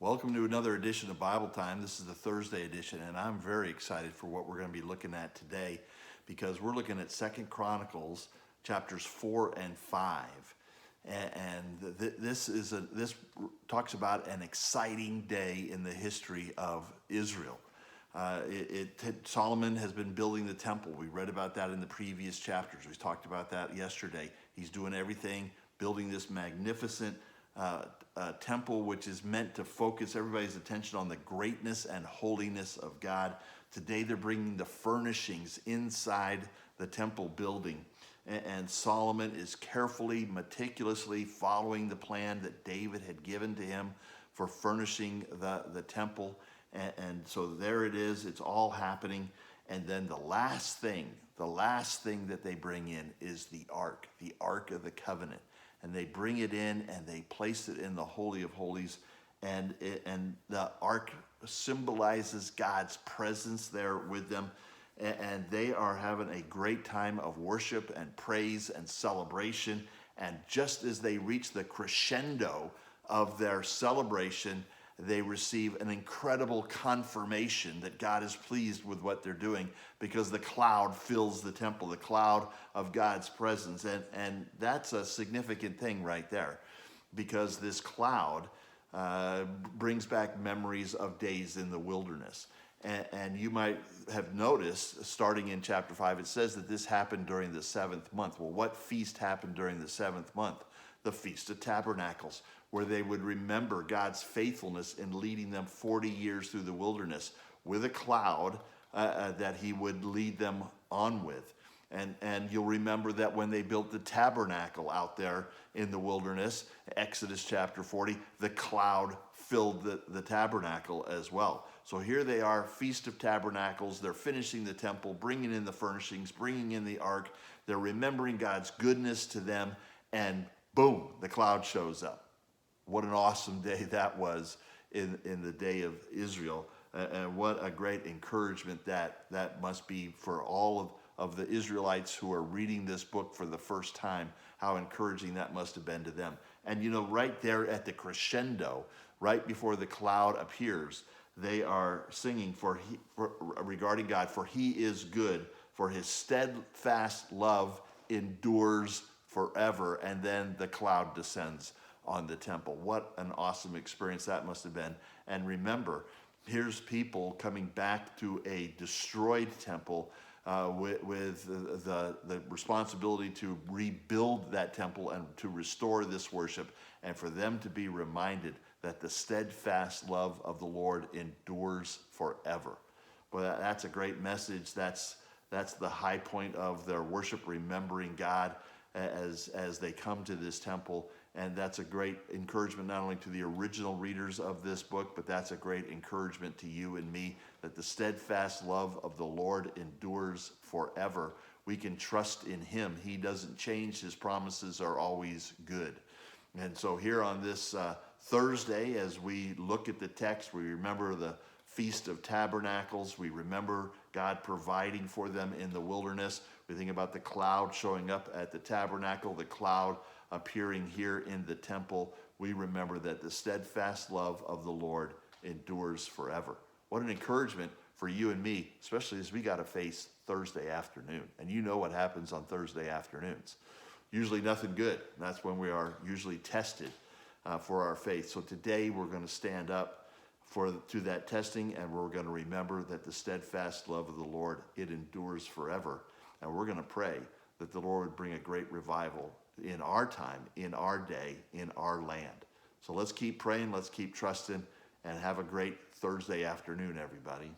Welcome to another edition of Bible Time. This is the Thursday edition, and I'm very excited for what we're going to be looking at today because we're looking at 2 Chronicles chapters 4 and 5. This talks about an exciting day in the history of Israel. Solomon has been building the temple. We read about that in the previous chapters. We talked about that yesterday. He's doing everything, building this magnificent temple, which is meant to focus everybody's attention on the greatness and holiness of God. Today they're bringing the furnishings inside the temple building. And Solomon is carefully, meticulously following the plan that David had given to him for furnishing the temple. And so there it is. It's all happening. And then the last thing that they bring in is the Ark of the Covenant. And they bring it in and they place it in the Holy of Holies. And the Ark symbolizes God's presence there with them. And they are having a great time of worship and praise and celebration. And just as they reach the crescendo of their celebration, they receive an incredible confirmation that God is pleased with what they're doing because the cloud fills the temple, the cloud of God's presence. And that's a significant thing right there because this cloud brings back memories of days in the wilderness. And you might have noticed, starting in chapter 5, it says that this happened during the 7th month. Well, what feast happened during the 7th month? The Feast of Tabernacles, where they would remember God's faithfulness in leading them 40 years through the wilderness with a cloud that he would lead them on with. And you'll remember that when they built the tabernacle out there in the wilderness, Exodus chapter 40, the cloud filled the tabernacle as well. So here they are, Feast of Tabernacles. They're finishing the temple, bringing in the furnishings, bringing in the ark. They're remembering God's goodness to them, and boom, the cloud shows up. What an awesome day that was in the day of Israel. And what a great encouragement that must be for all of the Israelites who are reading this book for the first time, how encouraging that must have been to them. And you know, right there at the crescendo, right before the cloud appears, they are singing regarding God, for he is good, for his steadfast love endures forever. And then the cloud descends on the temple. What an awesome experience that must have been. And remember, here's people coming back to a destroyed temple with the responsibility to rebuild that temple and to restore this worship, and for them to be reminded that the steadfast love of the Lord endures forever. Well, that's a great message. That's the high point of their worship, remembering God as they come to this temple. And that's a great encouragement not only to the original readers of this book, but that's a great encouragement to you and me that the steadfast love of the Lord endures forever. We can trust in him. He doesn't change. His promises are always good. And so here on this Thursday, as we look at the text, we remember the Feast of Tabernacles. We remember God providing for them in the wilderness. We think about the cloud showing up at the tabernacle, the cloud appearing here in the temple. We remember that the steadfast love of the Lord endures forever. What an encouragement for you and me, especially as we got to face Thursday afternoon. And you know what happens on Thursday afternoons. Usually nothing good. That's when we are usually tested for our faith. So today we're going to stand up to that testing, and we're going to remember that the steadfast love of the Lord, it endures forever. And we're going to pray that the Lord would bring a great revival in our time, in our day, in our land. So let's keep praying, let's keep trusting, and have a great Thursday afternoon, everybody.